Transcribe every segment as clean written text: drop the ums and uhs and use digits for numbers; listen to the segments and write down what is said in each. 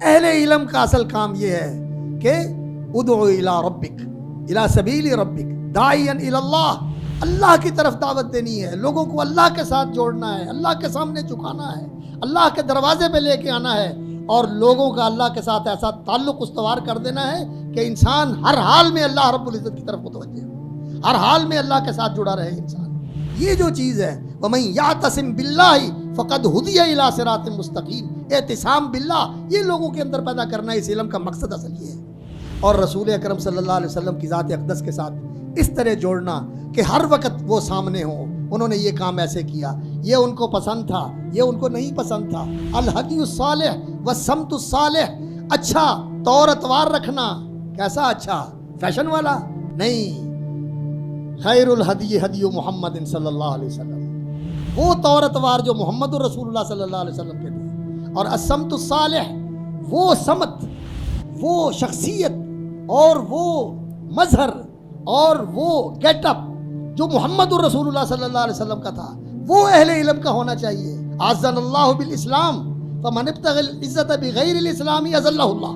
اہل علم کا اصل کام یہ ہے کہ ادعو الی ربک الی سبیل ربک داعیا الی اللہ، اللہ کی طرف دعوت دینی ہے، لوگوں کو اللہ کے ساتھ جوڑنا ہے، اللہ کے سامنے جھکانا ہے، اللہ کے دروازے پہ لے کے آنا ہے، اور لوگوں کا اللہ کے ساتھ ایسا تعلق استوار کر دینا ہے کہ انسان ہر حال میں اللہ رب العزت کی طرف متوجہ ہو، ہر حال میں اللہ کے ساتھ جڑا رہے انسان۔ یہ جو چیز ہے وَمَن يَعْتَصِم بِاللَّهِ فَقَدْ هُدِيَ إِلَىٰ صِرَاطٍ مُسْتَقِيمٍ، اعتصام باللہ یہ لوگوں کے اندر پیدا کرنا، اس علم کا مقصد اصل یہ ہے، اور رسول اکرم صلی اللہ علیہ وسلم کی ذات اقدس کے ساتھ اس طرح جوڑنا کہ ہر وقت وہ سامنے ہوں، انہوں نے یہ کام ایسے کیا، یہ ان کو پسند تھا، یہ ان کو نہیں پسند تھا۔ الہدی الصالح والسمت الصالح، اچھا طور اتوار رکھنا، کیسا اچھا؟ فیشن والا نہیں، خیر الہدی ہدی محمد صلی اللہ علیہ وسلم، وہ طور اتوار جو محمد الرسول اللہ صلی اللہ علیہ وسلم کے تھے، اور السمت الصالح وہ سمت، وہ شخصیت، اور وہ مظہر، اور وہ گیٹ اپ جو محمد الرسول اللہ صلی اللہ علیہ وسلم کا تھا، وہ اہل علم کا ہونا چاہیے۔ اعزنا اللہ بالاسلام فمن ابتغى العزت بغیر الاسلام اذلہ اللہ،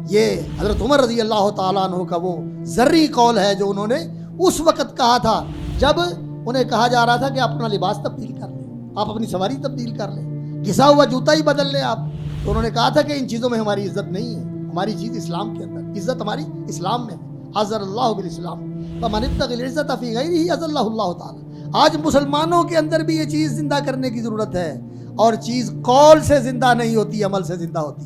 یہ حضرت عمر رضی اللہ تعالیٰ عنہ کا وہ ذری قول ہے جو انہوں نے اس وقت کہا تھا جب انہیں کہا جا رہا تھا کہ اپنا لباس تبدیل کر لیں، آپ اپنی سواری تبدیل کر لیں، گھسا ہوا جوتا ہی بدل لیں آپ، تو انہوں نے کہا تھا کہ ان چیزوں میں ہماری عزت نہیں ہے، ہماری چیز اسلام کے اندر، عزت ہماری اسلام میں ہے۔ اعزنا اللہ بالاسلام فمن ابتغى العزت فی غیرہ اذلہ اللہ تعالیٰ۔ آج مسلمانوں کے اندر بھی یہ چیز زندہ کرنے کی ضرورت ہے، اور چیز قول سے زندہ نہیں ہوتی، عمل سے زندہ ہوتی ہے۔